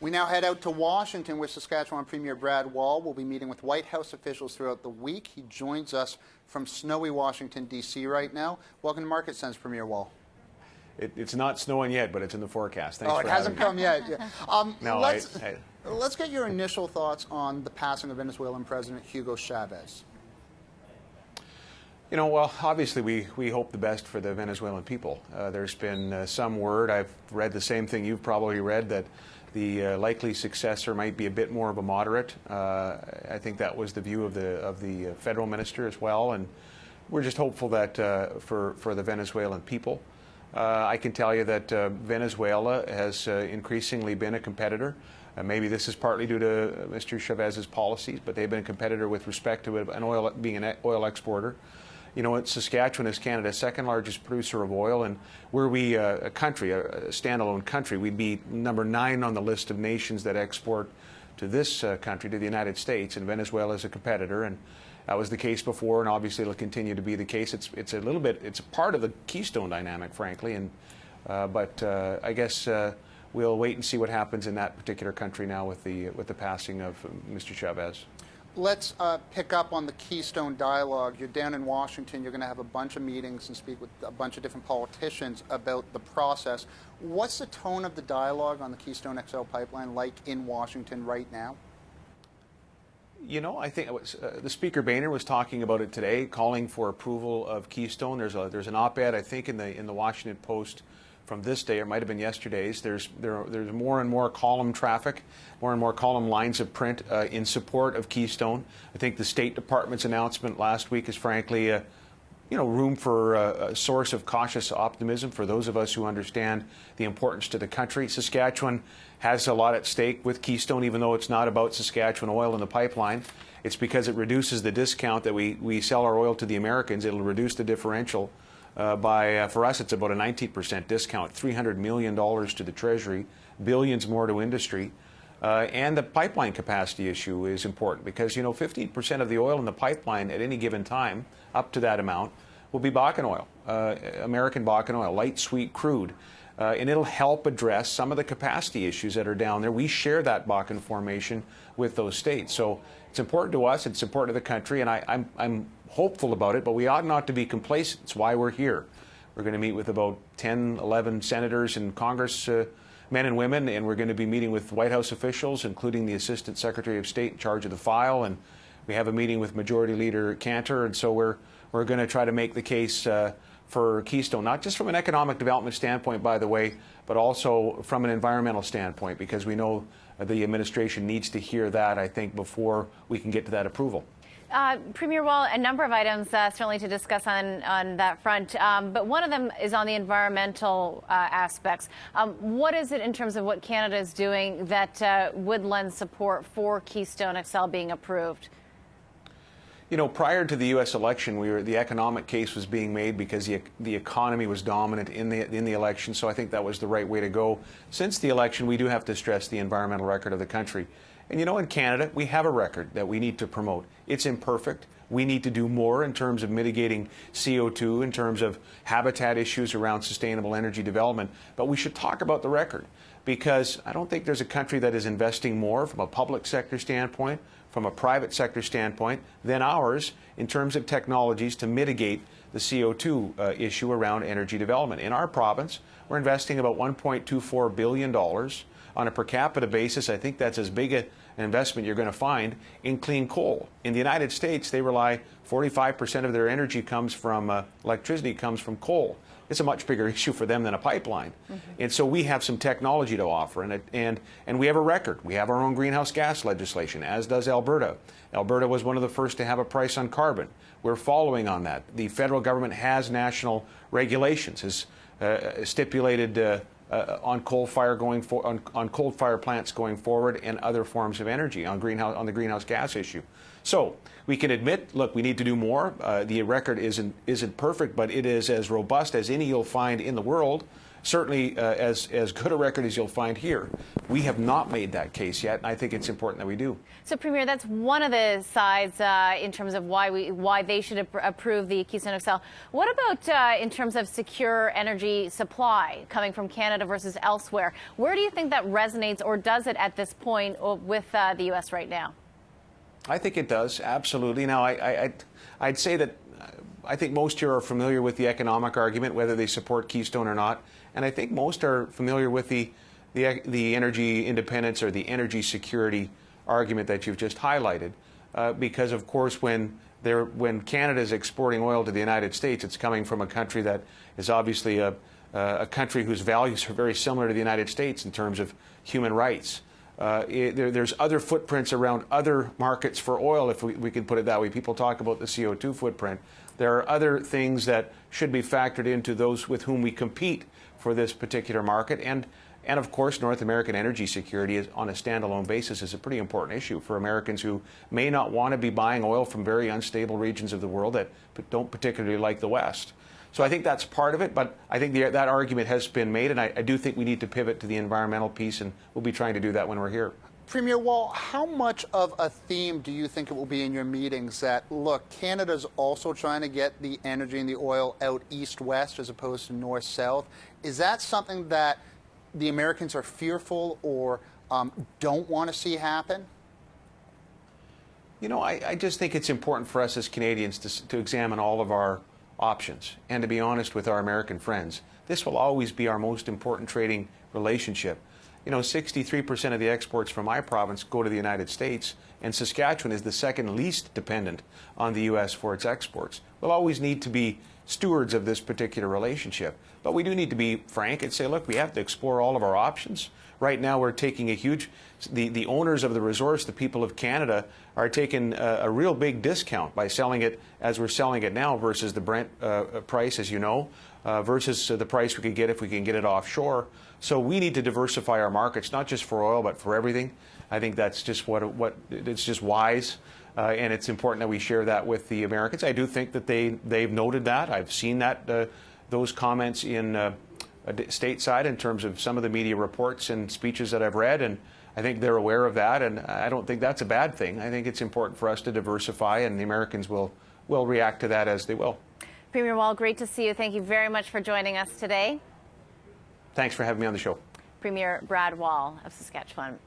We now head out to Washington, where Saskatchewan Premier Brad Wall will be meeting with White House officials throughout the week. He joins us from snowy Washington, D.C. right now. Welcome to Market Sense, Premier Wall. It's not snowing yet, but it's in the forecast. Thanks for having me. Oh, it hasn't come yet. No, let's get your initial thoughts on the passing of Venezuelan President Hugo Chavez. You know, well, obviously we hope the best for the Venezuelan people. There's been some word, I've read the same thing you've probably read, that the likely successor might be a bit more of a moderate. I think that was the view of the federal minister as well, and we're just hopeful that for the Venezuelan people. I can tell you that Venezuela has increasingly been a competitor. Maybe this is partly due to Mr. Chavez's policies, but they've been a competitor with respect to being an oil exporter. You know, Saskatchewan is Canada's second largest producer of oil, and were we a standalone country, we'd be number 9 on the list of nations that export to this country, to the United States, and Venezuela is a competitor, and that was the case before, and obviously it'll continue to be the case. It's a part of the Keystone dynamic, frankly, and but I guess we'll wait and see what happens in that particular country now with the passing of Mr. Chavez. Let's pick up on the Keystone dialogue. You're down in Washington. You're going to have a bunch of meetings and speak with a bunch of different politicians about the process. What's the tone of the dialogue on the Keystone XL pipeline like in Washington right now? You know, I think the Speaker Boehner was talking about it today, calling for approval of Keystone. There's an op-ed, I think, in the Washington Post from this day, or it might have been yesterday's. There's more and more column traffic, more and more column lines of print in support of Keystone. I think the State Department's announcement last week is frankly, room for a source of cautious optimism for those of us who understand the importance to the country. Saskatchewan has a lot at stake with Keystone, even though it's not about Saskatchewan oil in the pipeline. It's because it reduces the discount that we sell our oil to the Americans. It'll reduce the differential. For us, it's about a 19% discount, $300 million to the Treasury, billions more to industry. And the pipeline capacity issue is important because, 15% of the oil in the pipeline at any given time, up to that amount, will be Bakken oil, American Bakken oil, light sweet crude. And it'll help address some of the capacity issues that are down there. We share that Bakken formation with those states. So it's important to us, it's important to the country, and I'm hopeful about it, but we ought not to be complacent. It's why we're here. We're going to meet with about 10, 11 senators and Congress men and women, and we're going to be meeting with White House officials, including the Assistant Secretary of State in charge of the file, and we have a meeting with Majority Leader Cantor, and so we're going to try to make the case for Keystone, not just from an economic development standpoint, by the way, but also from an environmental standpoint, because we know the administration needs to hear that, I think, before we can get to that approval. Premier Wall, a number of items certainly to discuss on that front, but one of them is on the environmental aspects. What is it in terms of what Canada is doing that would lend support for Keystone XL being approved? Prior to the U.S. election, the economic case was being made because the economy was dominant in the election, so I think that was the right way to go. Since the election, we do have to stress the environmental record of the country. And in Canada, we have a record that we need to promote. It's imperfect. We need to do more in terms of mitigating CO2, in terms of habitat issues around sustainable energy development. But we should talk about the record, because I don't think there's a country that is investing more from a public sector standpoint, from a private sector standpoint, than ours in terms of technologies to mitigate the CO2 issue around energy development. In our province, we're investing about $1.24 billion on a per capita basis. I think that's as big an investment you're going to find in clean coal. In the United States, they rely 45% of their energy comes from electricity comes from coal. It's a much bigger issue for them than a pipeline. And so we have some technology to offer, and we have a record. We have our own greenhouse gas legislation, as does Alberta. Alberta was one of the first to have a price on carbon. We're following on that. The federal government has national regulations, has stipulated on coal fire on coal fire plants going forward, and other forms of energy on the greenhouse gas issue. So we can admit, look, we need to do more. The record isn't perfect, but it is as robust as any you'll find in the world certainly as good a record as you'll find here. We have not made that case yet, and I think it's important that we do. So, Premier, that's one of the sides in terms of why they should approve the Keystone XL. What about in terms of secure energy supply coming from Canada versus elsewhere? Where do you think that resonates, or does it at this point with the U.S. right now? I think it does, absolutely. Now, I'd say that I think most here are familiar with the economic argument, whether they support Keystone or not, and I think most are familiar with the energy independence or the energy security argument that you've just highlighted, because of course when Canada is exporting oil to the United States, it's coming from a country that is obviously a country whose values are very similar to the United States in terms of human rights. There's other footprints around other markets for oil, if we can put it that way. People talk about the CO2 footprint. There are other things that should be factored into those with whom we compete for this particular market. And of course, North American energy security is, on a standalone basis, is a pretty important issue for Americans who may not want to be buying oil from very unstable regions of the world that don't particularly like the West. So I think that's part of it, but I think that argument has been made, and I do think we need to pivot to the environmental piece, and we'll be trying to do that when we're here. Premier Wall, how much of a theme do you think it will be in your meetings that, look, Canada's also trying to get the energy and the oil out east-west as opposed to north-south? Is that something that the Americans are fearful or don't want to see happen? You know, I just think it's important for us as Canadians to examine all of our options and to be honest with our American friends. This will always be our most important trading relationship. You know, 63% of the exports from my province go to the United States, and Saskatchewan is the second least dependent on the U.S. for its exports. We'll always need to be stewards of this particular relationship, but we do need to be frank and say, look, we have to explore all of our options. Right now we're taking a huge, the owners of the resource, the people of Canada, are taking a real big discount by selling it as we're selling it now versus the Brent price, as you know, versus the price we could get if we can get it offshore. So we need to diversify our markets, not just for oil, but for everything. I think that's just it's just wise, and it's important that we share that with the Americans. I do think that they've noted that. I've seen that those comments in stateside in terms of some of the media reports and speeches that I've read, and I think they're aware of that, and I don't think that's a bad thing. I think it's important for us to diversify, and the Americans will react to that as they will. Premier Wall, great to see you. Thank you very much for joining us today. Thanks for having me on the show. Premier Brad Wall of Saskatchewan.